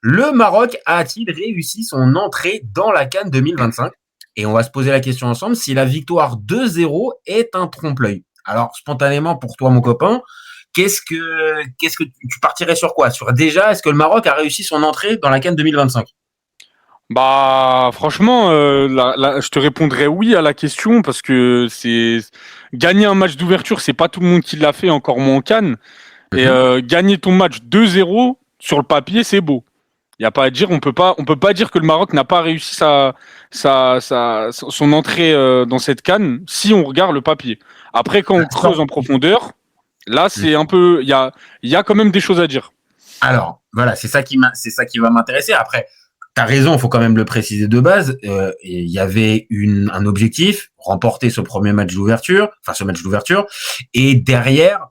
Le Maroc a-t-il réussi son entrée dans la CAN 2025? Et on va se poser la question ensemble si la victoire 2-0 est un trompe-l'œil. Alors, spontanément, pour toi, mon copain, qu'est-ce que tu partirais sur quoi? Sur déjà, est-ce que le Maroc a réussi son entrée dans la CAN 2025? Bah franchement, je te répondrais oui à la question parce que c'est gagner un match d'ouverture, c'est pas tout le monde qui l'a fait, encore moins en CAN. Et Mhm. gagner ton match 2-0 sur le papier, c'est beau. Il y a pas à dire, on peut pas dire que le Maroc n'a pas réussi son entrée dans cette CAN si on regarde le papier. Après, quand on creuse en profondeur, là c'est un peu, il y a quand même des choses à dire. Alors, voilà, c'est ça qui va m'intéresser. Après, t'as raison, il faut quand même le préciser de base. Et il y avait un objectif, remporter ce premier match d'ouverture, enfin ce match d'ouverture, et derrière,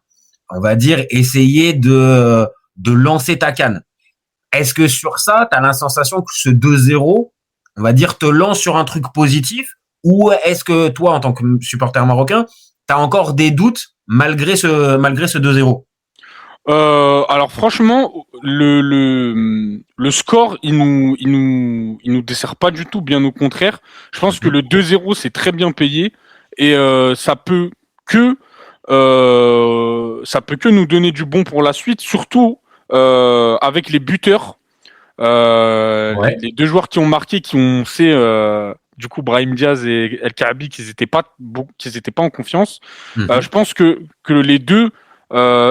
on va dire, essayer de lancer ta canne. Est-ce que sur ça, tu as la sensation que ce 2-0, on va dire, te lance sur un truc positif, ou est-ce que toi, en tant que supporter marocain, tu as encore des doutes malgré ce 2-0? Alors franchement, le score, il nous dessert pas du tout, bien au contraire. Je pense que Mhm. le 2-0 c'est très bien payé et ça peut que nous donner du bon pour la suite, surtout avec les buteurs, Ouais. les deux joueurs qui ont marqué, du coup Brahim Diaz et El Kaabi, qu'ils étaient pas en confiance. Je Mhm. pense que les deux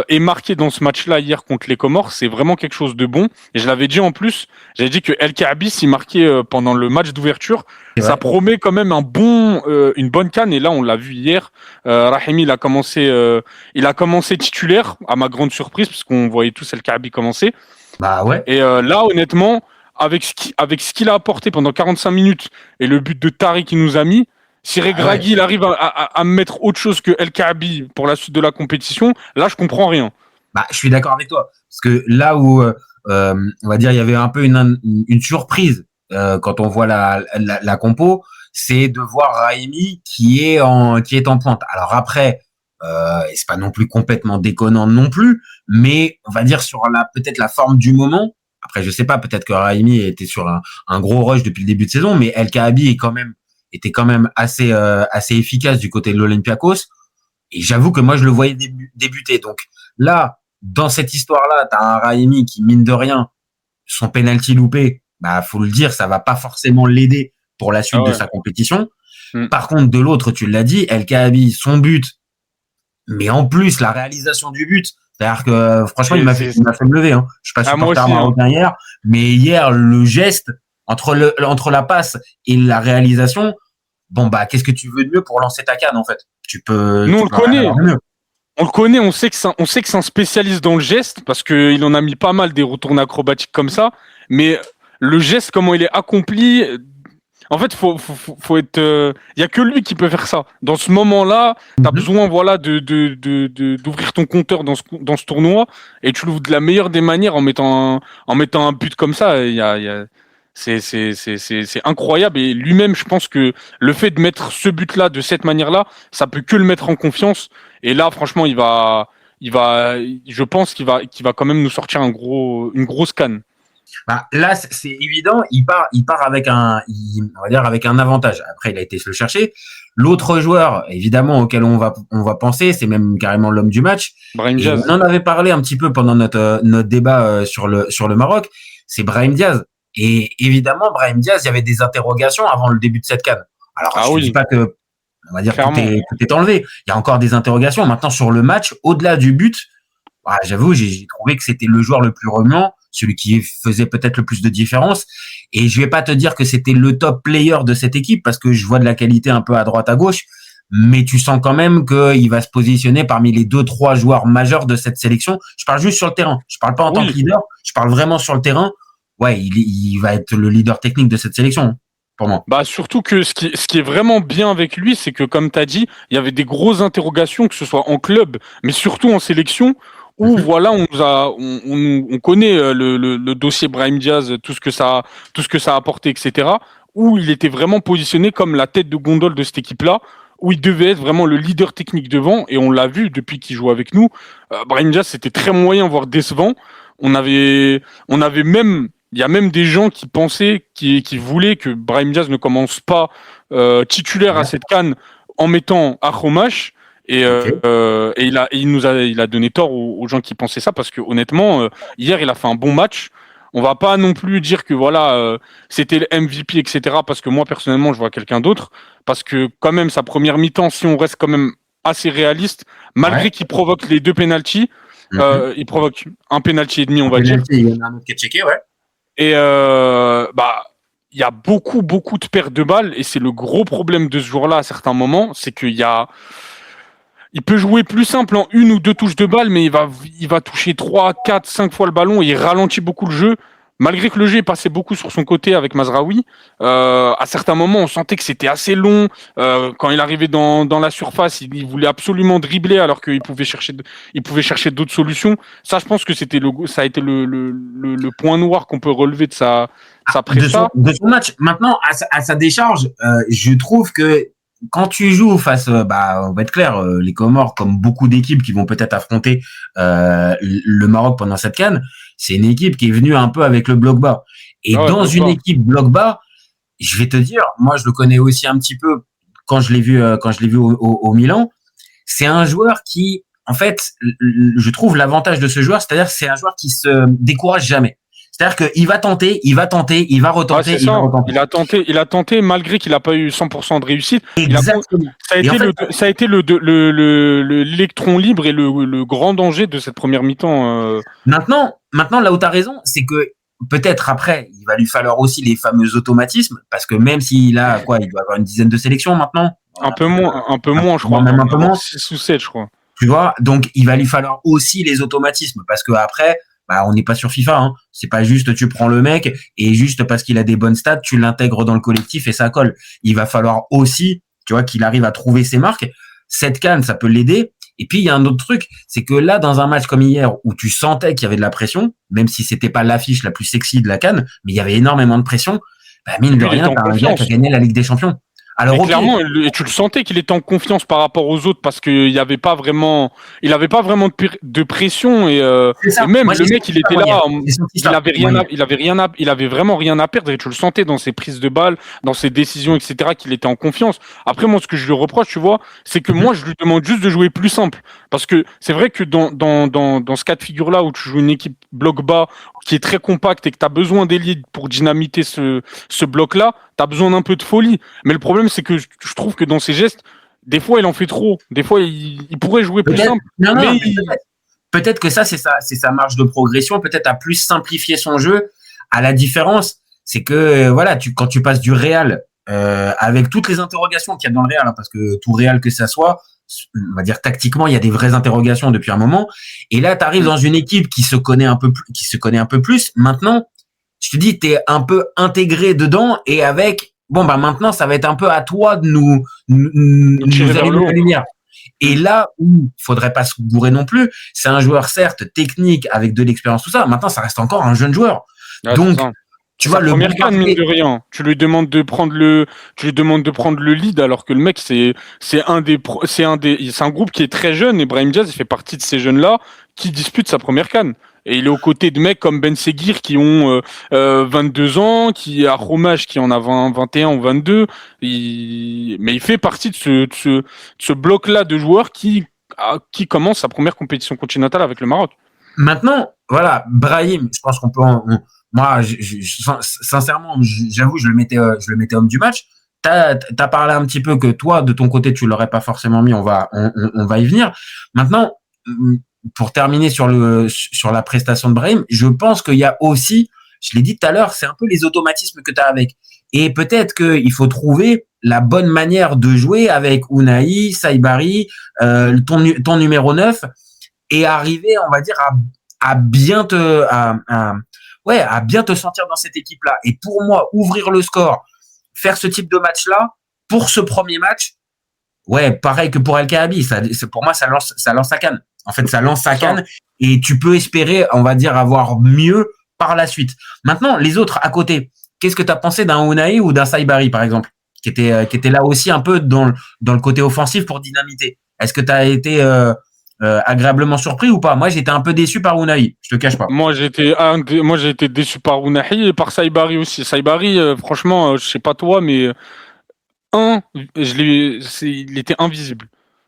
est marqué dans ce match-là hier contre les Comores, c'est vraiment quelque chose de bon. Et je l'avais dit en plus, j'avais dit que El Kaabi s'y marquait pendant le match d'ouverture, C'est ça vrai. promet quand même une bonne canne. Et là, on l'a vu hier, Rahimi il a commencé titulaire à ma grande surprise parce qu'on voyait tous El Kaabi commencer. Bah ouais. Et là, honnêtement, avec ce qu'il a apporté pendant 45 minutes et le but de Tariq qu'il nous a mis, si Ah ouais. Regragui il arrive à mettre autre chose que El Kaabi pour la suite de la compétition, là, je comprends rien. Bah, je suis d'accord avec toi. Parce que là où, on va dire, il y avait un peu une surprise quand on voit la compo, c'est de voir Raimi qui est en pointe. Alors après, c'est pas non plus complètement déconnant non plus, mais on va dire sur peut-être la forme du moment. Après, je sais pas, peut-être que Raimi était sur un gros rush depuis le début de saison, mais El Kaabi était quand même assez efficace du côté de l'Olympiakos. Et j'avoue que moi, je le voyais débuter. Donc là, dans cette histoire-là, tu as un Raimi qui, mine de rien, son penalty loupé, bah, faut le dire, ça va pas forcément l'aider pour la Ah suite de ouais. sa compétition. Mm. Par contre, de l'autre, tu l'as dit, El Kaabi, son but, mais en plus, la réalisation du but, c'est-à-dire que, franchement, il C'est, m'a fait, c'est... il m'a fait me lever, hein. Je suis pas Ah, moi supporter aussi, hein. marocain hier, mais hier, le geste, entre la passe et la réalisation, bon, bah, qu'est-ce que tu veux de mieux pour lancer ta canne, en fait? Tu peux, Nous, on tu le peux rien connaît. avoir de mieux. On le connaît, on sait que c'est un spécialiste dans le geste parce qu'il en a mis pas mal des retours acrobatiques comme ça. Mais le geste, comment il est accompli, en fait, faut être. Il y a que lui qui peut faire ça. Dans ce moment-là, tu as Mhm. besoin, voilà, d'ouvrir ton compteur dans ce tournoi et tu l'ouvres de la meilleure des manières en mettant un but comme ça. C'est incroyable. Et lui-même, je pense que le fait de mettre ce but-là de cette manière-là, ça peut que le mettre en confiance. Et là, franchement, je pense qu'il va quand même nous sortir une grosse canne. Bah, là, c'est évident, il part on va dire avec un avantage. Après, il a été se le chercher. L'autre joueur, évidemment, auquel on va penser, c'est même carrément l'homme du match. Brahim Et on Diaz. en avait parlé un petit peu pendant notre débat sur le Maroc. C'est Brahim Diaz. Et évidemment, Brahim Diaz, il y avait des interrogations avant le début de cette CAN. Alors, Ah je te dis oui, pas que, on va dire, tout clairement. est, tout est enlevé. Il y a encore des interrogations. Maintenant, sur le match, au-delà du but, ah, j'avoue, j'ai trouvé que c'était le joueur le plus remuant, celui qui faisait peut-être le plus de différence. Et je vais pas te dire que c'était le top player de cette équipe parce que je vois de la qualité un peu à droite à gauche, mais tu sens quand même qu'il va se positionner parmi les deux, trois joueurs majeurs de cette sélection. Je parle juste sur le terrain. Je parle pas en tant que Oui. leader. Je parle vraiment sur le terrain. Ouais, il va être le leader technique de cette sélection, hein, pour moi. Bah surtout que ce qui est vraiment bien avec lui, c'est que comme tu as dit, il y avait des grosses interrogations, que ce soit en club, mais surtout en sélection, où Mhm. voilà, on connaît le dossier Brahim Diaz, tout ce que ça a apporté, etc. Où il était vraiment positionné comme la tête de gondole de cette équipe-là, où il devait être vraiment le leader technique devant, et on l'a vu depuis qu'il joue avec nous. Brahim Diaz, c'était très moyen, voire décevant. On avait même Il y a même des gens qui pensaient, qui voulaient que Brahim Diaz ne commence pas titulaire à cette CAN en mettant Akromash. Ok. Et il a donné tort aux gens qui pensaient ça parce que honnêtement, hier il a fait un bon match. On va pas non plus dire que voilà c'était le MVP etc. Parce que moi personnellement je vois quelqu'un d'autre parce que quand même sa première mi-temps si on reste quand même assez réaliste malgré Ouais. qu'il provoque les deux penalties, Mhm. il provoque un penalty et demi on Un va dire penalty, il y en a un autre qui est checké, ouais. et bah il y a beaucoup de pertes de balles et c'est le gros problème de ce jour-là à certains moments, c'est qu'il y a il peut jouer plus simple en une ou deux touches de balle, mais il va toucher 3, 4, 5 fois le ballon et il ralentit beaucoup le jeu. Malgré que le jeu est passé beaucoup sur son côté avec Mazraoui, à certains moments, on sentait que c'était assez long. Quand il arrivait dans la surface, il voulait absolument dribbler alors il pouvait chercher d'autres solutions. Ça, je pense que ça a été le point noir qu'on peut relever de sa presta. De son match. Maintenant, à sa décharge, je trouve que quand tu joues face, bah, on va être clair, les Comores, comme beaucoup d'équipes qui vont peut-être affronter le Maroc pendant cette CAN, c'est une équipe qui est venue un peu avec le bloc bas. Et Ah ouais, dans bloc une bas. équipe bloc bas, je vais te dire, moi je le connais aussi un petit peu quand je l'ai vu au Milan. C'est un joueur qui, en fait, je trouve l'avantage de ce joueur, c'est-à-dire que c'est un joueur qui se décourage jamais. C'est-à-dire qu'il va tenter, il va tenter, il va Ouais, retenter, c'est il va ça. retenter. Il a tenté malgré qu'il n'a pas eu 100% de réussite. Exactement. Ça a Et en été fait, ça a été l'électron libre et le grand danger de cette première mi-temps. maintenant, là où tu as raison, c'est que peut-être après, il va lui falloir aussi les fameux automatismes, parce que même s'il a quoi, il doit avoir une dizaine de sélections maintenant, Un peu moins, je crois. Il même doit un en peu avoir moins. 6 ou 7, je crois. Tu vois, donc il va lui falloir aussi les automatismes parce que après, bah, on n'est pas sur FIFA. Hein. C'est pas juste tu prends le mec et juste parce qu'il a des bonnes stats, tu l'intègres dans le collectif et ça colle. Il va falloir aussi, tu vois, qu'il arrive à trouver ses marques. Cette canne, ça peut l'aider. Et puis il y a un autre truc, c'est que là, dans un match comme hier où tu sentais qu'il y avait de la pression, même si c'était pas l'affiche la plus sexy de la canne, mais il y avait énormément de pression. Bah, Et mine de puis il était rien, en t'as un gars qui a confiance. gagné la Ligue des Champions. Et Alors ok, clairement, et tu le sentais qu'il était en confiance par rapport aux autres parce qu'il n'y avait pas vraiment, il avait pas vraiment de pression c'est et ça. même Moi le j'ai mec, senti il ça était moi hier. là, J'ai senti ça moi hier. il avait vraiment rien à perdre et tu le sentais dans ses prises de balles, dans ses décisions, etc. qu'il était en confiance. Après, moi, ce que je lui reproche, tu vois, c'est que Mhm. moi, je lui demande juste de jouer plus simple parce que c'est vrai que dans ce cas de figure-là où tu joues une équipe bloc bas qui est très compacte et que tu as besoin d'élite pour dynamiter ce bloc-là, tu as besoin d'un peu de folie. Mais le problème, c'est que je trouve que dans ses gestes, des fois, il en fait trop. Des fois, il pourrait jouer plus Peut-être, simple. non, Mais non, mais peut-être que ça, c'est sa marge de progression, peut-être à plus simplifier son jeu. À la différence, c'est que, voilà, quand tu passes du Real, avec toutes les interrogations qu'il y a dans le Real, hein, parce que tout Real que ça soit, on va dire tactiquement, il y a des vraies interrogations depuis un moment. Et là, tu arrives dans une équipe qui se connaît un peu plus, qui se connaît un peu plus. Maintenant, je te dis, tu es un peu intégré dedans et avec, bon, bah, maintenant, ça va être un peu à toi de de tirer nous vers le allumer haut. la lumière. Mm. Et là où faudrait pas se gourer non plus, c'est un joueur certes technique avec de l'expérience tout ça. Maintenant, ça reste encore un jeune joueur. Ouais, c'est Donc, ça. tu C'est vois sa le bon première canne, mine parfait. de rien. Tu lui demandes de prendre le lead alors que le mec, c'est un groupe qui est très jeune et Brahim Diaz, il fait partie de ces jeunes-là qui disputent sa première canne. Et il est aux côtés de mecs comme Ben Seguir qui ont 22 ans, qui a Romage qui en a 20, 21 ou 22. Mais il fait partie de ce bloc-là de joueurs qui commence sa première compétition continentale avec le Maroc. Maintenant, voilà, Brahim, je pense qu'on peut. Moi, sincèrement, j'avoue, je le mettais homme du match. T'as parlé un petit peu que toi, de ton côté, tu l'aurais pas forcément mis. On va y venir. Maintenant, pour terminer sur la prestation de Brahim, je pense qu'il y a aussi, je l'ai dit tout à l'heure, c'est un peu les automatismes que tu as avec. Et peut-être qu'il faut trouver la bonne manière de jouer avec Unai, Saibari, ton numéro 9 et arriver, on va dire, à bien te, ouais, à bien te sentir dans cette équipe-là. Et pour moi, ouvrir le score, faire ce type de match-là, pour ce premier match, ouais, pareil que pour El Kaabi, pour moi, ça lance sa canne. En fait, ça lance sa C'est ça. canne et tu peux espérer, on va dire, avoir mieux par la suite. Maintenant, les autres à côté, qu'est-ce que tu as pensé d'un Unai ou d'un Saibari, par exemple, qui était là aussi un peu dans le côté offensif pour dynamiter? Est-ce que tu as été agréablement surpris ou pas? Moi, j'étais un peu déçu par Ounahi, je te cache pas. Moi, j'ai été déçu par Ounahi et par Saibari aussi. Saibari, franchement, je sais pas toi, mais il était invisible.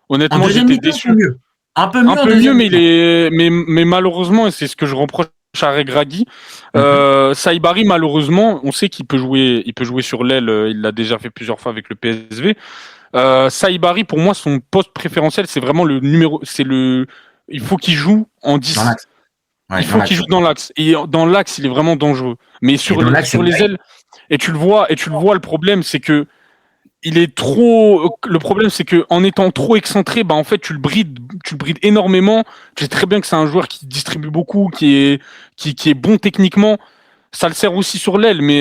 En Honnêtement, deuxième j'étais mi-temps, un peu déçu. mieux. Un peu Un mieux en peu mieux, deuxième mais mi-temps. mais malheureusement, et c'est ce que je reproche à Regragui, Mhm. Saibari, malheureusement, on sait il peut jouer sur l'aile. Il l'a déjà fait plusieurs fois avec le PSV. Saibari, pour moi, son poste préférentiel, c'est vraiment le numéro, il faut qu'il joue en Dans 10. l'axe. Ouais, Il dans faut qu'il l'axe. joue dans l'axe. Et dans l'axe, il est vraiment dangereux. Mais Et dans l'axe, c'est sur les pareil. ailes, et tu le vois, le problème, c'est que il est trop. Le problème, c'est que en étant trop excentré, bah en fait, tu le brides énormément. Tu sais très bien que c'est un joueur qui distribue beaucoup, qui est bon techniquement. Ça le sert aussi sur l'aile, mais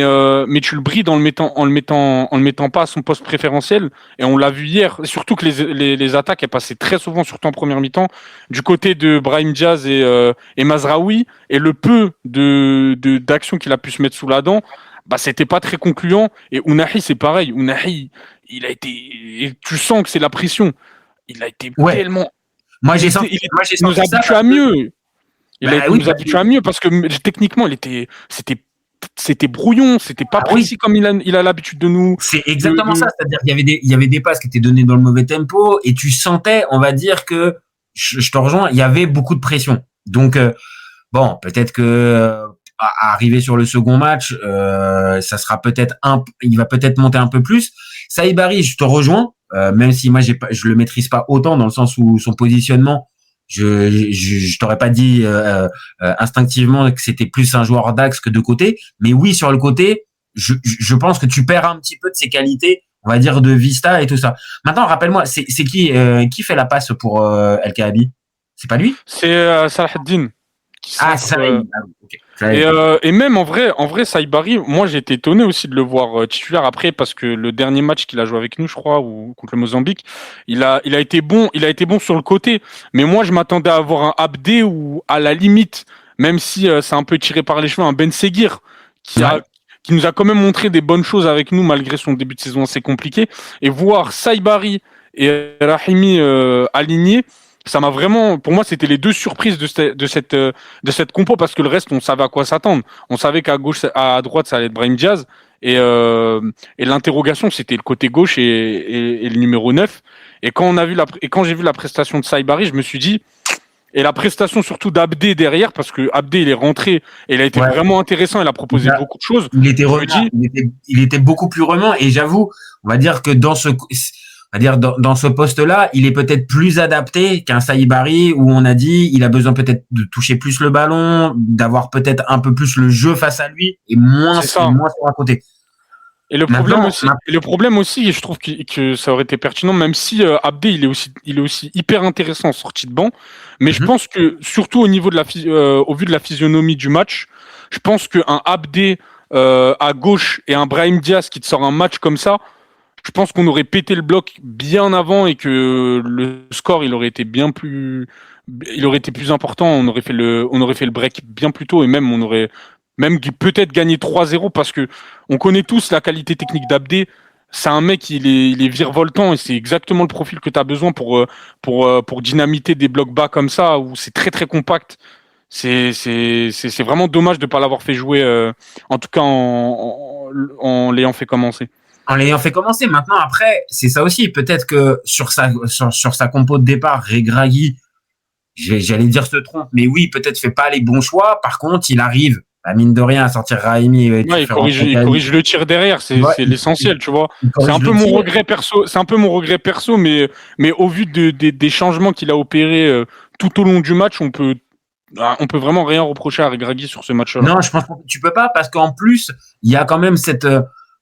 tu le brides en le mettant pas à son poste préférentiel. Et on l'a vu hier. Surtout que les attaques, elles passaient très souvent, surtout en première mi-temps, du côté de Brahim Diaz et Mazraoui. Et le peu d'action qu'il a pu se mettre sous la dent, bah c'était pas très concluant. Et Ounahi, c'est pareil. Ounahi, il a été. Et tu sens que c'est la pression. Il a été Ouais. tellement. Moi, j'ai senti, moi, j'ai Il nous senti ça habitue parce à que, mieux. bah Il oui, nous parce que, habitue à mieux parce que techniquement, c'était brouillon, c'était pas ah oui, précis comme il a l'habitude de nous. c'est De, exactement ça. de... C'est-à-dire il y avait des passes qui étaient données dans le mauvais tempo et tu sentais, on va dire que, je te rejoins, il y avait beaucoup de pression. Donc, bon, peut-être que, arriver sur le second match, ça sera peut-être il va peut-être monter un peu plus. Saïbari, je te rejoins, même si moi je le maîtrise pas autant dans le sens où son positionnement, je t'aurais pas dit instinctivement que c'était plus un joueur d'axe que de côté, mais oui sur le côté, je pense que tu perds un petit peu de ses qualités, on va dire de vista et tout ça. Maintenant, rappelle-moi, c'est qui fait la passe pour El Kaabi? C'est pas lui? C'est Salahaddin qui Ah, centre. ça, ah, oui, ok. Et même en vrai, Saibari, moi j'ai été étonné aussi de le voir titulaire après parce que le dernier match qu'il a joué avec nous, je crois, ou contre le Mozambique, il a été bon sur le côté. Mais moi je m'attendais à avoir un Abdé ou à la limite, même si c'est un peu tiré par les cheveux, un Ben Seguir qui Ouais. a qui nous a quand même montré des bonnes choses avec nous malgré son début de saison assez compliqué. Et voir Saibari et Rahimi alignés, ça m'a vraiment, pour moi, c'était les deux surprises de cette compo parce que le reste, on savait à quoi s'attendre. On savait qu'à gauche, à droite, ça allait être Brahim Diaz et l'interrogation, c'était le côté gauche et le numéro 9. Et quand j'ai vu la prestation de Saibari, je me suis dit, et la prestation surtout d'Abdé derrière, parce que Abdé, il est rentré et il a été Ouais. vraiment intéressant, il a proposé beaucoup de choses. Il était Je me remuant, dis, il était beaucoup plus remuant et j'avoue, on va dire que dans ce poste-là, il est peut-être plus adapté qu'un Saïbari où on a dit il a besoin peut-être de toucher plus le ballon, d'avoir peut-être un peu plus le jeu face à lui c'est et ça. moins sur un côté. Maintenant, Et le problème aussi, et je trouve que ça aurait été pertinent, même si Abdé, il est aussi hyper intéressant en sortie de banc. Mais je pense que, surtout au niveau au vu de la physionomie du match, je pense qu'un Abdé à gauche et un Brahim Diaz qui te sort un match comme ça, je pense qu'on aurait pété le bloc bien avant et que le score, il aurait été plus important. On aurait fait le break bien plus tôt et même on aurait même peut-être gagné 3-0 parce que on connaît tous la qualité technique d'Abdé. C'est un mec, il est virevoltant et c'est exactement le profil que tu as besoin pour dynamiter des blocs bas comme ça où c'est très très compact. C'est vraiment dommage de ne pas l'avoir fait jouer, en tout cas en l'ayant fait commencer. en l'ayant fait commencer. Maintenant, après, c'est ça aussi. Peut-être que sur sa compo de départ, Regragui, j'allais dire se trompe, mais oui, peut-être fait pas les bons choix. Par contre, il arrive, à mine de rien, à sortir Raimi et Ouais, faire rentrer il corrige le tir derrière, tu vois, c'est l'essentiel, tu vois. il C'est un corrige peu le mon tir. regret perso, c'est un peu mon regret perso, mais au vu des changements qu'il a opérés tout au long du match, on peut vraiment rien reprocher à Regragui sur ce match-là. Non, je pense que tu peux pas parce qu'en plus, il y a quand même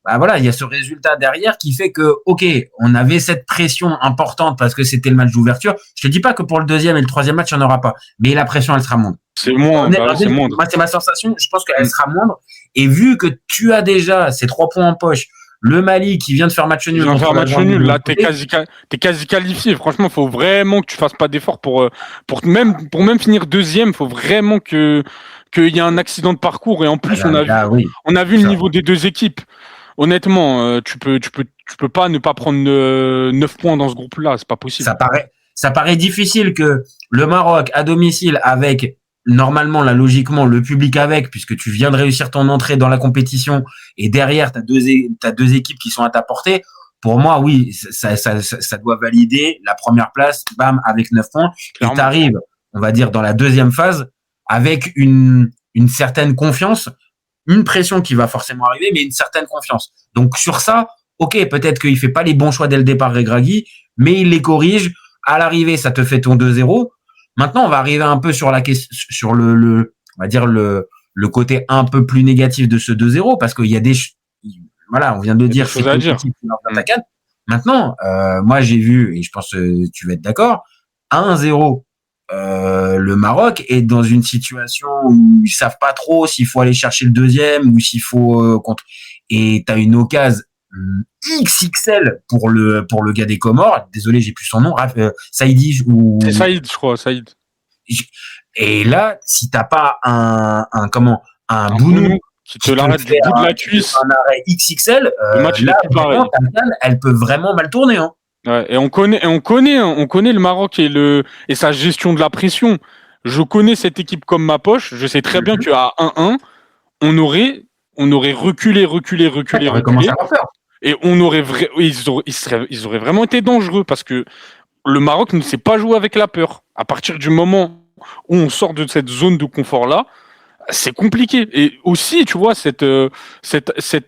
bah voilà, il y a ce résultat derrière qui fait que, ok, on avait cette pression importante parce que c'était le match d'ouverture. Je te dis pas que pour le deuxième et le troisième match, il n'y en aura pas, mais la pression, elle sera moindre. C'est moins, bah oui, c'est moindre. Moi, c'est ma sensation. Je pense qu'elle Mm. sera moindre. Et vu que tu as déjà ces 3 points en poche, le Mali qui vient de faire match Ils nul viennent contre faire la match Zambie, nul, là, t'es quasi qualifié. Franchement, faut vraiment que tu fasses pas d'efforts pour même finir deuxième, faut vraiment qu'il y ait un accident de parcours. Et en plus, là, oui, on a vu le ça, niveau des deux équipes. Honnêtement, tu peux pas ne pas prendre 9 points dans ce groupe-là, c'est pas possible. ça paraît difficile que Le Maroc à domicile avec normalement, là, logiquement, le public avec, puisque tu viens de réussir ton entrée dans la compétition et derrière, t'as deux équipes qui sont à ta portée. Pour moi, oui, ça doit valider la première place, bam, avec 9 points. Clairement. Et t'arrives, on va dire, dans la deuxième phase avec une certaine confiance, une pression qui va forcément arriver, mais une certaine confiance. Donc, sur ça, ok, peut-être qu'il fait pas les bons choix dès le départ, Regragui, mais il les corrige. À l'arrivée, ça te fait ton 2-0. Maintenant, on va arriver un peu sur la question, sur on va dire le côté un peu plus négatif de ce 2-0, parce qu'il y a voilà, on vient de dire, c'est positif ta canne. Maintenant, moi, j'ai vu, et je pense que tu vas être d'accord, 1-0, le Maroc est dans une situation où ils savent pas trop s'il faut aller chercher le deuxième ou s'il faut contre. Et t'as une occasion XXL pour le gars des Comores. Désolé, j'ai plus son nom. Saïdi ou. C'est Saïd, je crois, Saïd. Et là, si t'as pas un Bounou qui te l'arrête du bout de la cuisse, un arrêt XXL, le match là, il est plus pareil. Elle peut vraiment mal tourner. Hein. Ouais, et on connaît le Maroc et sa gestion de la pression. Je connais cette équipe comme ma poche. Je sais très bien qu'à 1-1, on aurait reculé. Et ils auraient vraiment été dangereux parce que le Maroc ne sait pas jouer avec la peur. À partir du moment où on sort de cette zone de confort-là, c'est compliqué. Et aussi, tu vois, cette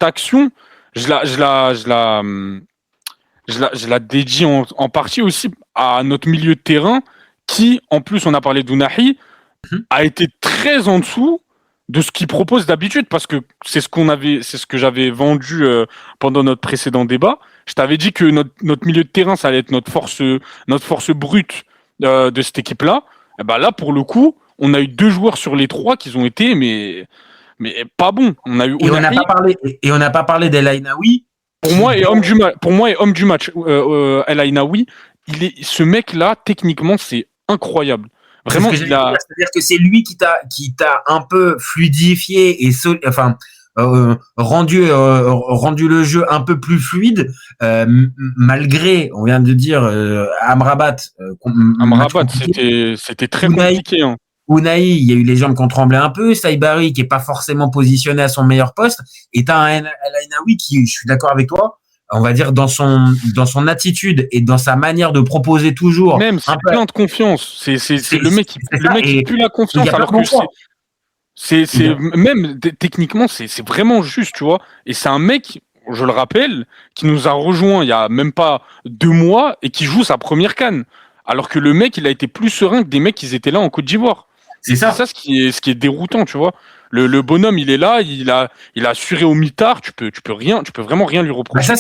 action, je la dédie en partie aussi à notre milieu de terrain qui, en plus, on a parlé d'Ounahi, a été très en dessous de ce qu'il propose d'habitude, parce que c'est ce que j'avais vendu pendant notre précédent débat. Je t'avais dit que notre milieu de terrain, ça allait être notre force brute de cette équipe-là. Et ben là, pour le coup, on a eu 2 joueurs sur les 3 qui ont été, mais pas bons. On a eu et on n'a pas parlé d'El Ainaoui. Pour moi, est homme du match. El Ainaoui, ce mec-là, techniquement, c'est incroyable. Vraiment, c'est-à-dire que c'est lui qui t'a un peu fluidifié et rendu le jeu un peu plus fluide, malgré, on vient de dire, Amrabat. Amrabat, c'était très compliqué. Hein. Ounahi, il y a eu les jambes qui ont tremblé un peu. Saïbari, qui est pas forcément positionné à son meilleur poste. Et t'as un El Ainaoui qui, je suis d'accord avec toi, on va dire dans son attitude et dans sa manière de proposer toujours. Même, c'est plein de confiance. C'est le mec qui pue la confiance, alors que c'est même techniquement, c'est vraiment juste, tu vois. Et c'est un mec, je le rappelle, qui nous a rejoint il y a même pas 2 mois et qui joue sa première CAN. Alors que le mec, il a été plus serein que des mecs qui étaient là en Côte d'Ivoire. C'est ça ce qui est déroutant, tu vois. Le bonhomme, il est là, il a assuré au mitard, tu peux vraiment rien lui reprocher. Ça,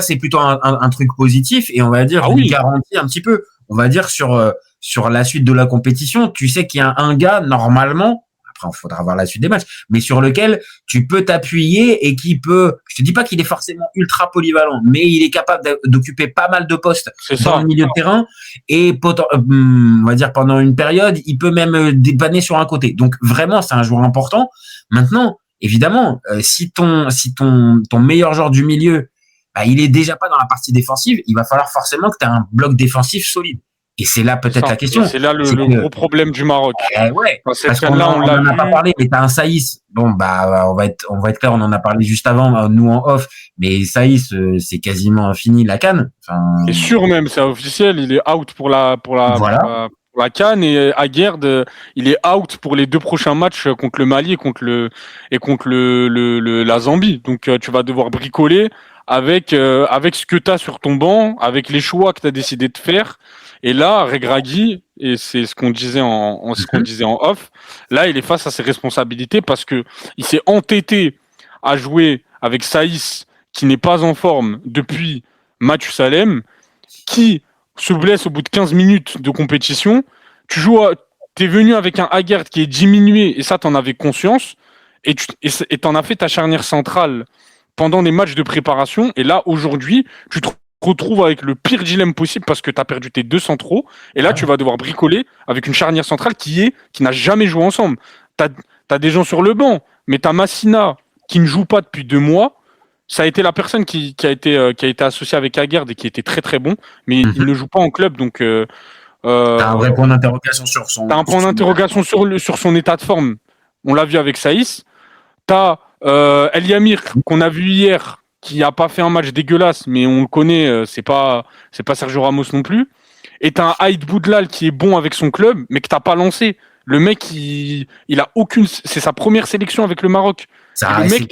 c'est plutôt un truc positif, et on va dire une garantie un petit peu. On va dire sur la suite de la compétition, tu sais qu'il y a un gars, normalement, après, il faudra voir la suite des matchs, mais sur lequel tu peux t'appuyer et qui peut, je te dis pas qu'il est forcément ultra polyvalent, mais il est capable d'occuper pas mal de postes dans le milieu de terrain, et on va dire pendant une période, il peut même dépanner sur un côté. Donc vraiment, c'est un joueur important. Maintenant, évidemment, si ton meilleur joueur du milieu, il est déjà pas dans la partie défensive, il va falloir forcément que tu aies un bloc défensif solide. Et c'est là peut-être la question. C'est là le gros problème du Maroc. Ouais, parce qu'on n'en a pas parlé, mais t'as un Saïs. Bon, on va être clair, on en a parlé juste avant, nous en off. Mais Saïs, c'est quasiment fini la CAN. C'est sûr même, c'est officiel. Il est out pour la CAN, et Aguerd, il est out pour les 2 prochains matchs contre le Mali et contre la Zambie. Donc tu vas devoir bricoler avec ce que tu as sur ton banc, avec les choix que tu as décidé de faire. Et là, Regragui, et c'est ce qu'on disait en off, là, il est face à ses responsabilités parce que il s'est entêté à jouer avec Saïs, qui n'est pas en forme depuis Mathieu Salem, qui se blesse au bout de 15 minutes de compétition. T'es venu avec un Aguerd qui est diminué, et ça, t'en avais conscience, et t'en as fait ta charnière centrale pendant des matchs de préparation, et là, aujourd'hui, tu te retrouves avec le pire dilemme possible parce que tu as perdu tes 2 centraux, et là, tu vas devoir bricoler avec une charnière centrale qui n'a jamais joué ensemble. T'as des gens sur le banc, mais t'as Massina qui ne joue pas depuis 2 mois. Ça a été la personne qui a été associée avec Aguerd et qui était très très bon, mais il ne joue pas en club, donc T'as un vrai point d'interrogation sur son. T'as un point d'interrogation sur son état de forme. On l'a vu avec Saïs. T'as El Yamir qu'on a vu hier, qui a pas fait un match dégueulasse, mais on le connaît, c'est pas Sergio Ramos non plus. Et t'as un Aïd Boudlal qui est bon avec son club, mais que t'as pas lancé. Le mec, il a aucune. C'est sa première sélection avec le Maroc. Ça, et le mec,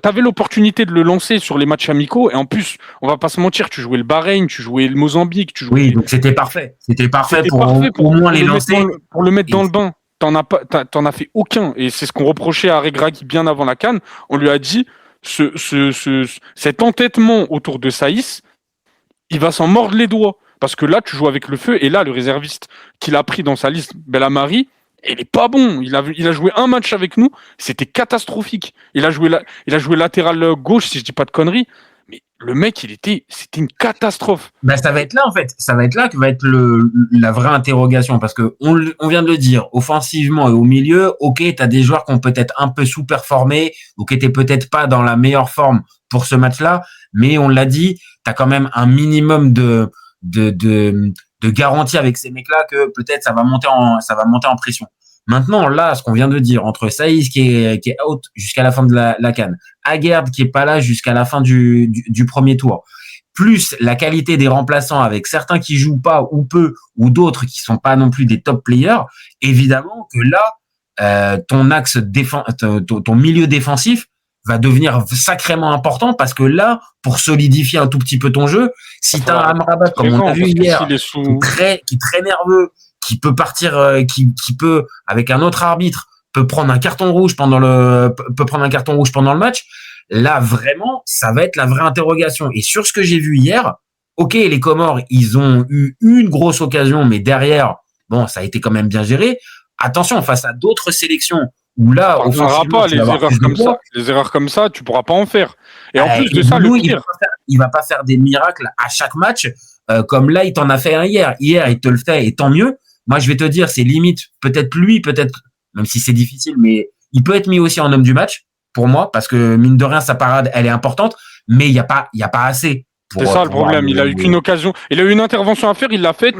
t'avais l'opportunité de le lancer sur les matchs amicaux. Et en plus, on va pas se mentir, tu jouais le Bahreïn, tu jouais le Mozambique, tu jouais. Oui, donc c'était parfait. C'était parfait pour au moins les lancer. Pour le mettre dans le bain. T'en as fait aucun. Et c'est ce qu'on reprochait à Regragui bien avant la CAN. On lui a dit, cet entêtement autour de Saïs, il va s'en mordre les doigts. Parce que là, tu joues avec le feu. Et là, le réserviste qu'il a pris dans sa liste, Belhamari, il est pas bon. Il a joué un match avec nous. C'était catastrophique. Il a joué latéral gauche, si je dis pas de conneries. Mais le mec, c'était une catastrophe. Ben, ça va être là, en fait. Ça va être là que va être la vraie interrogation. Parce que on vient de le dire, offensivement et au milieu, ok, t'as des joueurs qui ont peut-être un peu sous-performé, ou qui étaient peut-être pas dans la meilleure forme pour ce match-là. Mais on l'a dit, t'as quand même un minimum de garantie avec ces mecs-là que peut-être ça va monter en pression. Maintenant, là, ce qu'on vient de dire, entre Saïs qui est out jusqu'à la fin de la CAN, Aguerd qui est pas là jusqu'à la fin du premier tour, plus la qualité des remplaçants avec certains qui jouent pas ou peu, ou d'autres qui sont pas non plus des top players, évidemment que là, ton axe ton milieu défensif va devenir sacrément important parce que là, pour solidifier un tout petit peu ton jeu, si t'as un Amrabat, comme on a vu hier, qui est très nerveux, qui peut partir, qui peut, avec un autre arbitre, peut prendre un carton rouge pendant le match, là, vraiment, ça va être la vraie interrogation. Et sur ce que j'ai vu hier, ok, les Comores, ils ont eu une grosse occasion, mais derrière, bon, ça a été quand même bien géré. Attention, face à d'autres sélections, où là, on fera pas les erreurs comme ça, tu pourras pas en faire. Et en plus de ça, le pire, il va pas faire des miracles à chaque match, comme là, il t'en a fait un hier. Hier, il te le fait, et tant mieux. Moi, je vais te dire, c'est limite, peut-être lui, peut-être, même si c'est difficile, mais il peut être mis aussi en homme du match, pour moi, parce que, mine de rien, sa parade, elle est importante, mais il y a pas assez. C'est ça le problème. Il a eu qu'une occasion. Il a eu une intervention à faire, il l'a faite,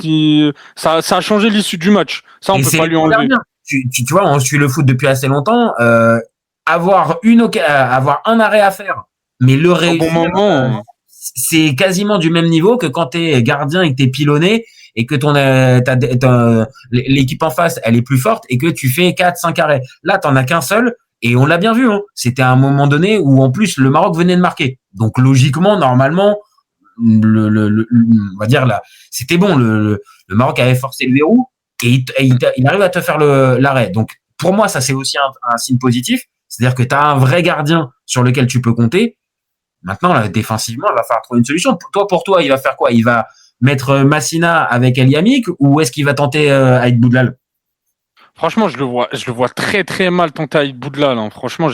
ça a changé l'issue du match. Ça, on peut pas lui enlever. Tu vois, on suit le foot depuis assez longtemps. Avoir un arrêt à faire, mais le réussir, bon moment, c'est quasiment du même niveau que quand t'es gardien et que t'es pilonné et que l'équipe en face, elle est plus forte et que tu fais 4-5 arrêts. Là, t'en as qu'un seul et on l'a bien vu. Hein. C'était à un moment donné où en plus le Maroc venait de marquer. Donc logiquement, normalement, on va dire là, c'était bon. Le Maroc avait forcé le verrou. Et il arrive à te faire l'arrêt. Donc, pour moi, ça, c'est aussi un signe positif. C'est-à-dire que tu as un vrai gardien sur lequel tu peux compter. Maintenant, là, défensivement, il va falloir trouver une solution. Pour toi, il va faire quoi? Il va mettre Massina avec El Yamik ou est-ce qu'il va tenter Aïd Boudlal? Franchement, je le vois très très mal tenter Aïd Boudlal. Hein. Franchement,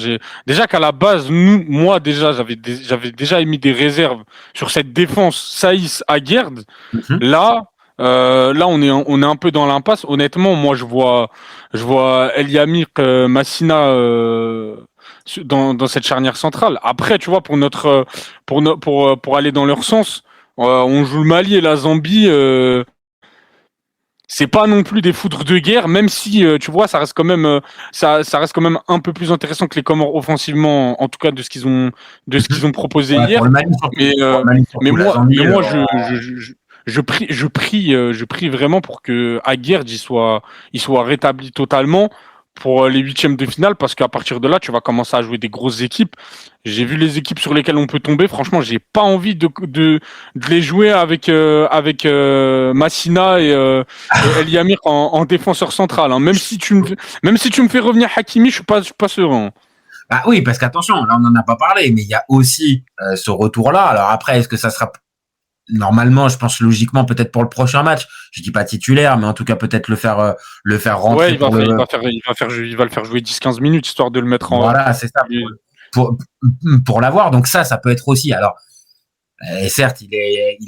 déjà qu'à la base, moi déjà, j'avais déjà émis des réserves sur cette défense Saïs Aguerd. Là, on est un peu dans l'impasse. Honnêtement, moi, je vois El Yamir, Massina dans cette charnière centrale. Après, tu vois, pour aller dans leur sens, on joue le Mali et la Zambie. C'est pas non plus des foudres de guerre, même si tu vois, ça reste quand même un peu plus intéressant que les Comores offensivement, en tout cas de ce qu'ils ont proposé hier. Mais moi, je prie vraiment pour que Aguerd il soit rétabli totalement pour les huitièmes de finale, parce qu'à partir de là, tu vas commencer à jouer des grosses équipes. J'ai vu les équipes sur lesquelles on peut tomber. Franchement, j'ai pas envie de les jouer avec Massina et El Yamir en défenseur central. Hein. Même si tu me fais revenir Hakimi, je suis pas serein. Bah oui, parce qu'attention, là on n'en a pas parlé, mais il y a aussi ce retour-là. Alors après, est-ce que ça sera normalement, je pense logiquement peut-être pour le prochain match. Je dis pas titulaire, mais en tout cas peut-être le faire rentrer. Ouais, il va le faire jouer 10-15 minutes histoire de le mettre en. Voilà, c'est ça. Pour l'avoir. Donc ça peut être aussi. Alors, certes, il est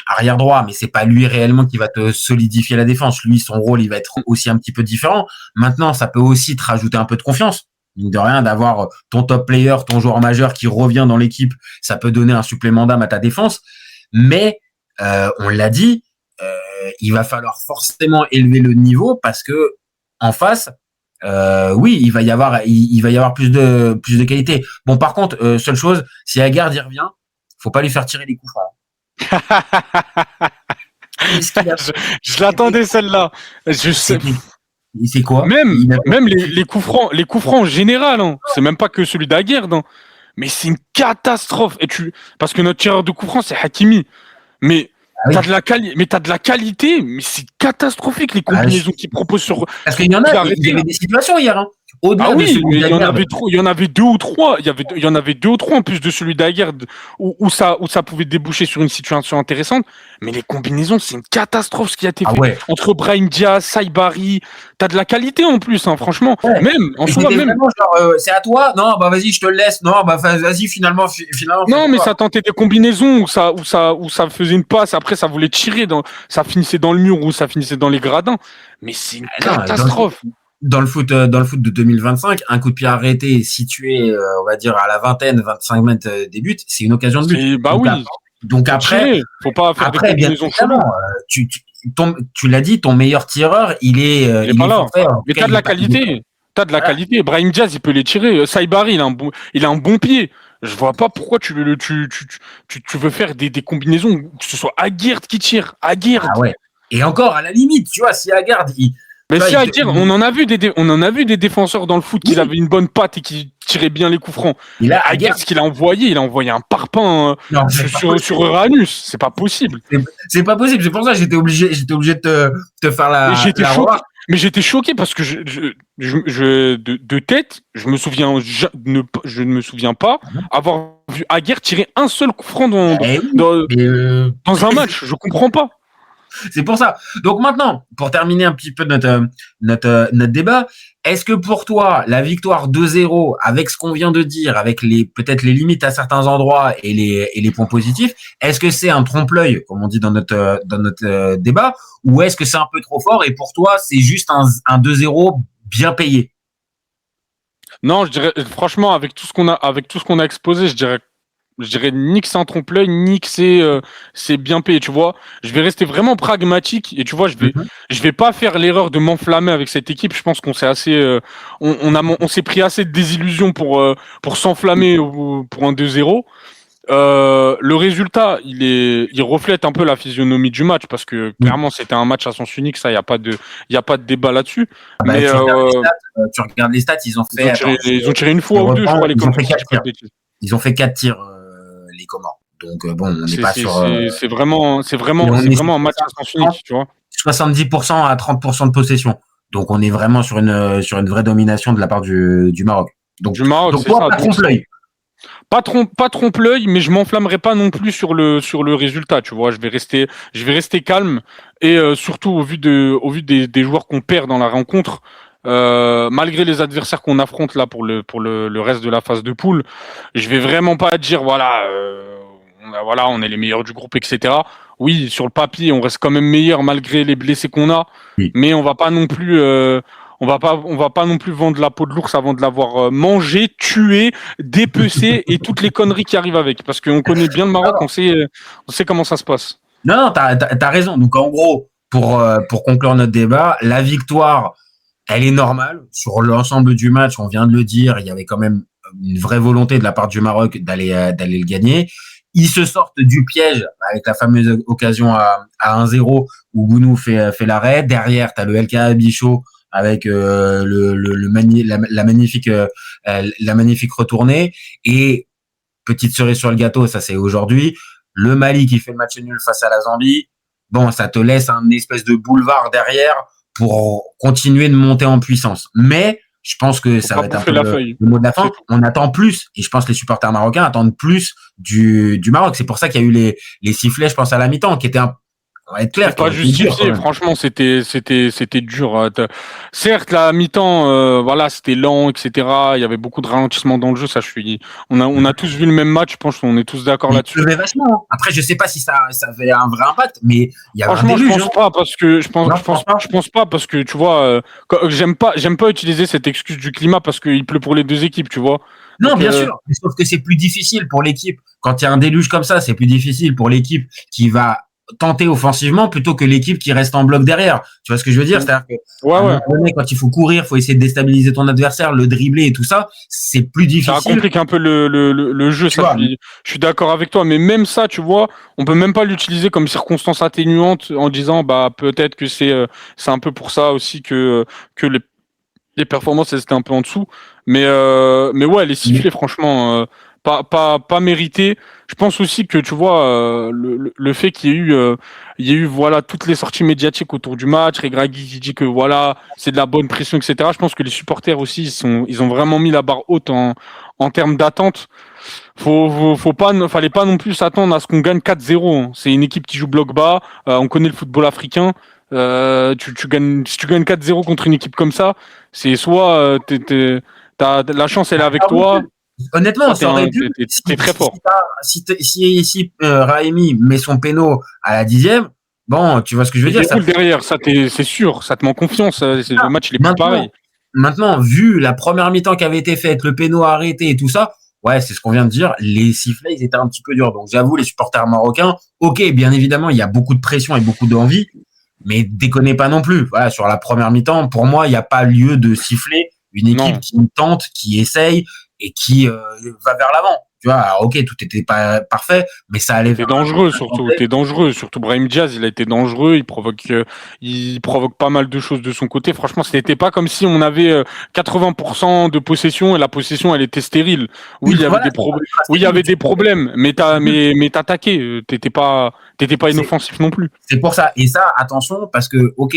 arrière droit, mais c'est pas lui réellement qui va te solidifier la défense. Lui, son rôle, il va être aussi un petit peu différent. Maintenant, ça peut aussi te rajouter un peu de confiance. Mine de rien, d'avoir ton top player, ton joueur majeur qui revient dans l'équipe, ça peut donner un supplément d'âme à ta défense. Mais on l'a dit, il va falloir forcément élever le niveau parce que en face, oui, il va y avoir plus de qualité. Bon, par contre, seule chose, si Aguerd y revient, faut pas lui faire tirer les coups francs. Qu'est-ce qu'il a je, je l'attendais celle-là. Je sais. C'est quoi? Même les coups francs en général, hein. C'est même pas que celui d'Aguerd, hein. Mais c'est une catastrophe. Parce que notre tireur de coups francs, c'est Hakimi. Mais Ah oui. t'as de la qualité, mais c'est catastrophique les combinaisons qu'il propose sur. Parce qu'il y en a, il y avait des situations hier, hein. Ah oui, mais il y en avait deux ou trois. Il y en avait deux ou trois en plus de celui d'Aguerd où ça pouvait déboucher sur une situation intéressante. Mais les combinaisons, c'est une catastrophe ce qui a été fait. Ouais. Entre Brahim Diaz, Saïbari, t'as de la qualité en plus, hein, franchement. Ouais. Même, en soi, même. Genre, c'est à toi? Non, bah vas-y, je te le laisse. Non, bah vas-y, finalement. Non, mais ça tentait des combinaisons où ça faisait une passe, après ça voulait tirer, ça finissait dans le mur ou ça finissait dans les gradins. Mais c'est une catastrophe. Dans le foot de 2025, un coup de pied arrêté situé, on va dire à la 25 mètres des buts, c'est une occasion de but. Bah oui. Donc après, faut pas faire des combinaisons cheloues. Tu l'as dit, ton meilleur tireur, il est pas là. Mais t'as de la qualité. T'as de la qualité. Brahim Diaz, il peut les tirer. Saïbari, il a un bon pied. Je vois pas pourquoi tu veux faire des combinaisons, que ce soit Aguerd qui tire. Aguerd. Ah ouais. Et encore, à la limite, tu vois, si Aguerd, mais si Aguerd, on en a vu des défenseurs dans le foot qui avaient une bonne patte et qui tiraient bien les coups francs. Et là, Aguerd, ce qu'il a envoyé un parpaing sur Uranus. C'est pas possible. C'est pas possible. C'est pour ça que j'étais obligé de te faire la. Mais j'étais choqué parce que de tête, je ne me souviens pas avoir vu Aguerd tirer un seul coup franc dans un match. Je comprends pas. C'est pour ça. Donc maintenant, pour terminer un petit peu notre débat, est-ce que pour toi, la victoire 2-0, avec ce qu'on vient de dire, avec peut-être les limites à certains endroits et les points positifs, est-ce que c'est un trompe-l'œil, comme on dit dans notre débat, ou est-ce que c'est un peu trop fort et pour toi, c'est juste un 2-0 bien payé? Non, je dirais franchement, avec tout ce qu'on a exposé, je dirais ni que c'est un trompe-l'œil, ni que c'est bien payé, tu vois. Je vais rester vraiment pragmatique et tu vois, je vais pas faire l'erreur de m'enflammer avec cette équipe. Je pense qu'on s'est assez, on s'est pris assez de désillusions pour s'enflammer pour un 2-0. Le résultat, il reflète un peu la physionomie du match parce que clairement c'était un match à sens unique, ça, il y a pas de débat là-dessus. Bah, mais tu regardes les stats, ils ont tiré une fois ou deux, je crois, les Comores. Ils ont fait 4 tirs. Les Comores. Donc bon, on n'est pas sur. C'est vraiment un match à sens unique, tu vois. 70% à 30% de possession. Donc on est vraiment sur une vraie domination de la part du Maroc. Donc toi, pas trompe-l'œil. Pas trompe-l'œil, mais je m'enflammerai pas non plus sur le résultat, tu vois. Je vais rester calme et surtout au vu des joueurs qu'on perd dans la rencontre. Malgré les adversaires qu'on affronte là pour le reste de la phase de poule, je vais vraiment pas dire voilà on est les meilleurs du groupe, etc. Oui, sur le papier on reste quand même meilleur malgré les blessés qu'on a, mais on va pas non plus on va pas non plus vendre la peau de l'ours avant de l'avoir mangé, tué, dépecé et toutes les conneries qui arrivent avec, parce qu'on connaît bien le Maroc, on sait comment ça se passe. Non, t'as raison. Donc en gros, pour conclure notre débat, la victoire, elle est normale sur l'ensemble du match. On vient de le dire, il y avait quand même une vraie volonté de la part du Maroc d'aller le gagner. Ils se sortent du piège avec la fameuse occasion à 1-0 où Bounou fait l'arrêt. Derrière, t'as le LK Bichot avec la magnifique retournée. Et petite cerise sur le gâteau, ça c'est aujourd'hui, le Mali qui fait le match nul face à la Zambie. Bon, ça te laisse un espèce de boulevard derrière pour continuer de monter en puissance. Mais je pense que ça va être un peu le mot de la fin. On attend plus, et je pense que les supporters marocains attendent plus du Maroc. C'est pour ça qu'il y a eu les sifflets, je pense, à la mi-temps, qui étaient on va être clair. C'est pas justifié, franchement, c'était dur. Certes, la mi-temps, voilà, c'était lent, etc. Il y avait beaucoup de ralentissement dans le jeu. Ça, on a tous vu le même match. Je pense qu'on est tous d'accord là-dessus. Vachement. Après, je sais pas si ça avait un vrai impact, mais il y a franchement, je pense pas parce que je pense pas parce que tu vois, j'aime pas utiliser cette excuse du climat parce qu'il pleut pour les deux équipes, tu vois. Non, donc, bien sûr. Sauf que c'est plus difficile pour l'équipe quand il y a un déluge comme ça. C'est plus difficile pour l'équipe qui va tenter offensivement plutôt que l'équipe qui reste en bloc derrière. Tu vois ce que je veux dire? C'est-à-dire que à un moment donné, quand il faut courir, faut essayer de déstabiliser ton adversaire, le dribbler et tout ça, c'est plus difficile. Ça complique un peu le jeu, ça, je suis d'accord avec toi, mais même ça, tu vois, on peut même pas l'utiliser comme circonstance atténuante en disant bah peut-être que c'est un peu pour ça aussi que les performances elles étaient un peu en dessous, mais ouais, les sifflets franchement pas mérité. Je pense aussi que tu vois le fait qu'il y ait eu voilà toutes les sorties médiatiques autour du match, Regragui qui dit que voilà c'est de la bonne pression, etc. Je pense que les supporters aussi ils ont vraiment mis la barre haute en termes d'attente. Fallait pas non plus s'attendre à ce qu'on gagne 4-0. Hein. C'est une équipe qui joue bloc bas. On connaît le football africain. Si tu gagnes 4-0 contre une équipe comme ça, c'est soit la chance elle est avec toi. Honnêtement, ça aurait pu. T'es très fort. Si Raimi met son péno à la 10e, bon, tu vois ce que je veux dire. Ça derrière, ça c'est sûr, ça te met en confiance. Le match il est pas pareil. Maintenant, vu la première mi-temps qui avait été faite, le péno arrêté et tout ça, ouais, c'est ce qu'on vient de dire. Les sifflets, ils étaient un petit peu durs. Donc, j'avoue, les supporters marocains, ok, bien évidemment, il y a beaucoup de pression et beaucoup d'envie, mais déconnez pas non plus. Voilà, sur la première mi-temps, pour moi, il n'y a pas lieu de siffler une équipe qui tente, qui essaye et qui va vers l'avant. Tu vois, alors, ok, tout était pas parfait, mais ça allait. T'es dangereux surtout. T'es dangereux. Surtout Brahim Diaz, il a été dangereux. Il provoque pas mal de choses de son côté. Franchement, c'était pas comme si on avait 80% de possession et la possession elle était stérile. Oui, il y avait des problèmes. Oui, il y avait des problèmes, mais t'attaquais. T'étais pas inoffensif non plus. C'est pour ça. Et ça, attention, parce que ok,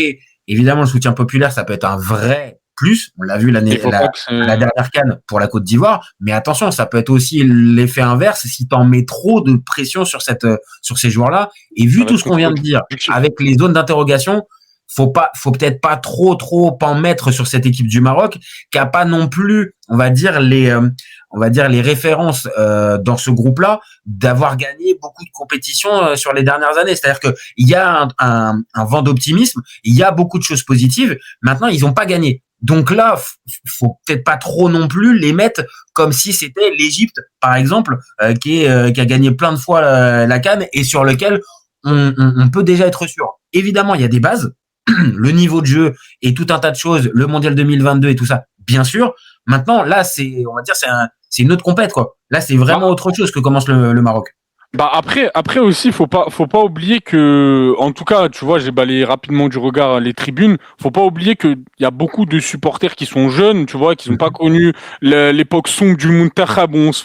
évidemment, le soutien populaire, ça peut être un vrai plus, on l'a vu la dernière CAN pour la Côte d'Ivoire, mais attention, ça peut être aussi l'effet inverse si tu en mets trop de pression sur ces joueurs-là. Et vu tout ce qu'on vient de dire, avec les zones d'interrogation, faut peut-être pas trop en mettre sur cette équipe du Maroc, qui a pas non plus, on va dire les références dans ce groupe-là, d'avoir gagné beaucoup de compétitions sur les dernières années. C'est-à-dire que il y a un vent d'optimisme, il y a beaucoup de choses positives. Maintenant, ils ont pas gagné. Donc là, faut peut-être pas trop non plus les mettre comme si c'était l'Égypte, par exemple, qui a gagné plein de fois la CAN et sur lequel on peut déjà être sûr. Évidemment, il y a des bases, le niveau de jeu et tout un tas de choses, le Mondial 2022 et tout ça, bien sûr. Maintenant, là, c'est une autre compète, quoi. Là, c'est vraiment autre chose que commence le Maroc. Bah après aussi faut pas oublier que, en tout cas, tu vois, j'ai balayé rapidement du regard les tribunes, faut pas oublier que il y a beaucoup de supporters qui sont jeunes, tu vois, qui n'ont pas connu l'époque sombre du Muntakhab où on se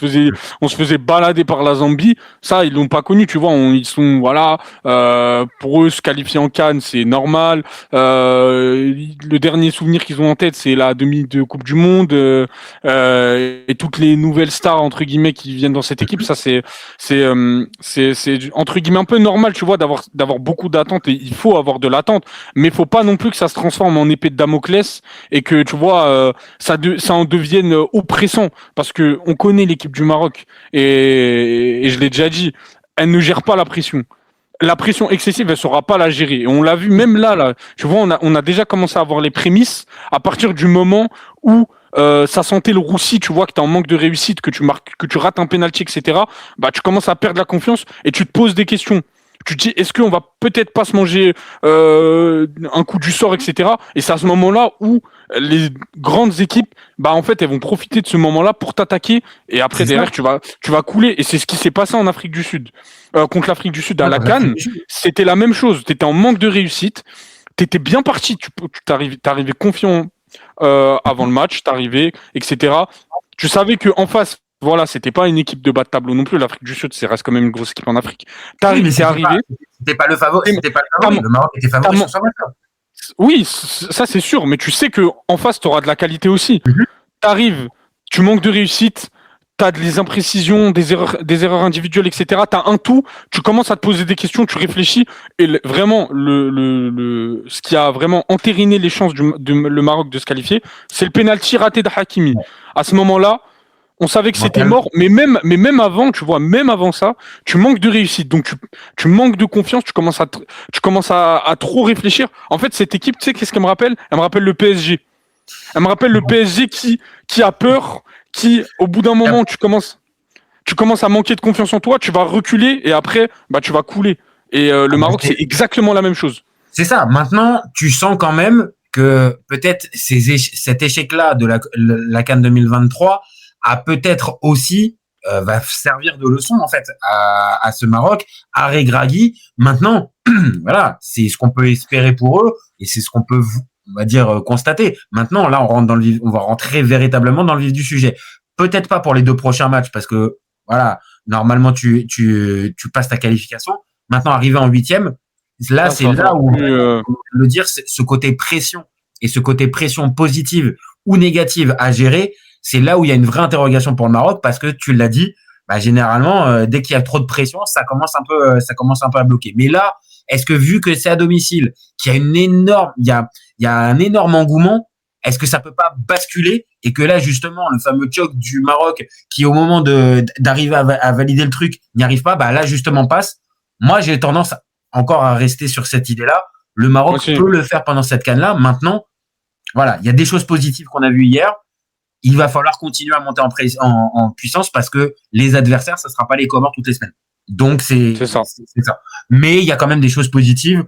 faisait balader par la Zambie. Ça, ils l'ont pas connu, tu vois. Ils sont voilà, pour eux se qualifier en CAN, c'est normal. Le dernier souvenir qu'ils ont en tête, c'est la demi de Coupe du Monde et toutes les nouvelles stars entre guillemets qui viennent dans cette équipe. Ça, c'est entre guillemets un peu normal, tu vois, d'avoir beaucoup d'attentes, et il faut avoir de l'attente, mais il faut pas non plus que ça se transforme en épée de Damoclès et que tu vois ça en devienne oppressant, parce que on connaît l'équipe du Maroc et je l'ai déjà dit, elle ne gère pas la pression. La pression excessive, elle saura pas la gérer. Et on l'a vu même là, tu vois, on a déjà commencé à avoir les prémices à partir du moment où ça sentait le roussi, tu vois que tu es en manque de réussite, que tu rates un penalty, etc. Bah, tu commences à perdre la confiance et tu te poses des questions. Tu te dis, est-ce qu'on va peut-être pas se manger un coup du sort, etc. Et c'est à ce moment-là où les grandes équipes, bah en fait, elles vont profiter de ce moment-là pour t'attaquer. Et après, derrière, tu vas couler. Et c'est ce qui s'est passé en Afrique du Sud. Contre l'Afrique du Sud à la CAN, c'était la même chose. Tu étais en manque de réussite. Tu étais bien parti. Tu t'arrivais confiant avant le match, t'arrivais, etc. Tu savais que en face, voilà, c'était pas une équipe de bas de tableau non plus. L'Afrique du Sud, c'est reste quand même une grosse équipe en Afrique. T'es arrivé. C'était pas le favori. Le Maroc était favori sur ce match-là. Oui, ça c'est sûr, mais tu sais que en face, tu auras de la qualité aussi. T'arrives, tu manques de réussite, t'as des imprécisions, des erreurs individuelles, etc. T'as un tout, tu commences à te poser des questions, tu réfléchis, et vraiment, ce qui a vraiment entériné les chances le Maroc de se qualifier, c'est le penalty raté de Hakimi. À ce moment-là, on savait que c'était mort, mais même avant, tu vois, même avant ça, tu manques de réussite, donc tu manques de confiance, tu commences à trop réfléchir. En fait, cette équipe, tu sais, qu'est-ce qu'elle me rappelle? Elle me rappelle le PSG. Elle me rappelle le PSG qui a peur, qui, au bout d'un moment, tu commences à manquer de confiance en toi, tu vas reculer et après, bah, tu vas couler. Et le Maroc, mais c'est exactement la même chose. c'est ça. Maintenant, tu sens quand même que peut-être cet échec-là de la CAN 2023 a peut-être aussi va servir de leçon en fait à ce Maroc, à Regragui. Maintenant, voilà, c'est ce qu'on peut espérer pour eux et c'est ce qu'on peut, on va dire, constater. Maintenant, là, on va rentrer véritablement dans le vif du sujet. Peut-être pas pour les 2 prochains matchs parce que voilà, normalement tu passes ta qualification. Maintenant, arrivé en 8e, là, c'est là où on peut le dire, ce côté pression et ce côté pression positive ou négative à gérer, c'est là où il y a une vraie interrogation pour le Maroc parce que tu l'as dit, bah, généralement, dès qu'il y a trop de pression, ça commence un peu à bloquer. Mais là, est-ce que vu que c'est à domicile, qu'il y a il y a un énorme engouement, est-ce que ça peut pas basculer et que là, justement, le fameux choc du Maroc qui, au moment d'arriver à valider le truc, n'y arrive pas, bah là, justement, passe. Moi, j'ai tendance encore à rester sur cette idée-là. Le Maroc peut le faire pendant cette CAN-là. Maintenant, voilà, il y a des choses positives qu'on a vues hier. Il va falloir continuer à monter en puissance parce que les adversaires, ça sera pas les Comores toutes les semaines. Donc c'est ça. Mais il y a quand même des choses positives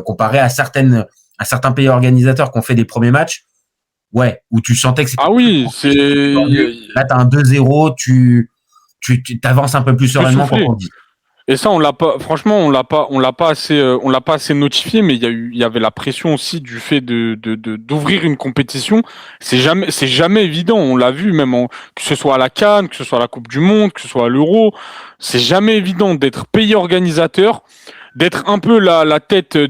comparé à certains pays organisateurs qui ont fait des premiers matchs. Ouais, où tu sentais que c'était. Ah oui, c'est. Là, t'as un 2-0, tu t'avances un peu plus sereinement quand on dit. Et ça, on l'a pas. Franchement, on l'a pas assez notifié. Mais il y avait la pression aussi du fait d'ouvrir une compétition. C'est jamais évident. On l'a vu même que ce soit à la CAN, que ce soit à la Coupe du Monde, que ce soit à l'Euro. C'est jamais évident d'être pays organisateur, d'être un peu la tête la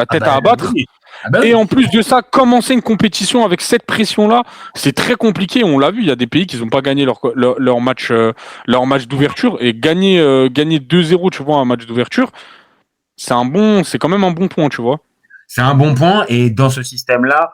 tête à abattre. Oui. Et en plus de ça, commencer une compétition avec cette pression-là, c'est très compliqué. On l'a vu, il y a des pays qui n'ont pas gagné leur match d'ouverture et gagner 2-0, tu vois, un match d'ouverture, c'est quand même un bon point, tu vois. C'est un bon point et dans ce système-là,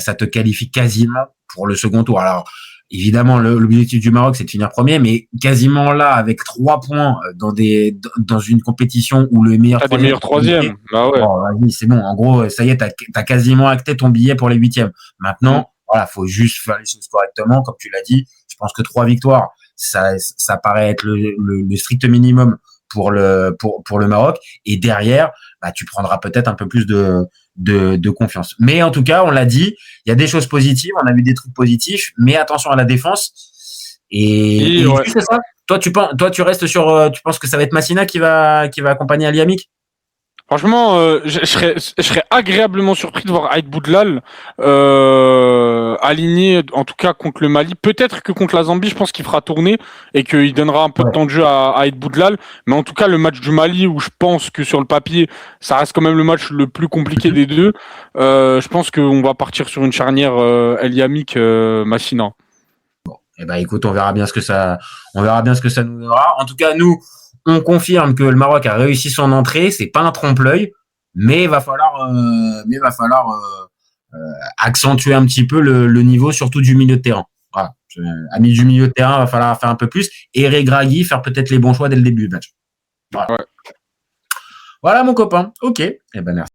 ça te qualifie quasiment pour le second tour. Alors évidemment, l'objectif du Maroc, c'est de finir premier, mais quasiment là, avec 3 points dans une compétition où le meilleur troisième. Bah ouais. Vas-y, c'est bon. En gros, ça y est, t'as quasiment acté ton billet pour les 8e. Maintenant, voilà, faut juste faire les choses correctement, comme tu l'as dit. Je pense que 3 victoires, ça paraît être le strict minimum pour le Maroc. Et derrière, bah, tu prendras peut-être un peu plus de confiance. Mais en tout cas, on l'a dit, il y a des choses positives, on a vu des trucs positifs, mais attention à la défense. Et ouais. C'est ça. Toi, tu restes sur, tu penses que ça va être Massina qui va accompagner Ali Hamik? Franchement, je serais agréablement surpris de voir Aït Boudlal aligné, en tout cas contre le Mali. Peut-être que contre la Zambie, je pense qu'il fera tourner et qu'il donnera un peu de temps de jeu à Aït Boudlal. Mais en tout cas, le match du Mali, où je pense que sur le papier, ça reste quand même le match le plus compliqué des deux. Je pense qu'on va partir sur une charnière El Yamik Massina. Bon, eh ben écoute, on verra bien ce que ça nous donnera. En tout cas, nous, on confirme que le Maroc a réussi son entrée. C'est pas un trompe-l'œil, mais il va falloir accentuer un petit peu le niveau, surtout du milieu de terrain. Voilà. Ami du milieu de terrain, il va falloir faire un peu plus. Et Regragui, faire peut-être les bons choix dès le début du match. Voilà. Ouais. Voilà mon copain. Ok. Eh ben merci.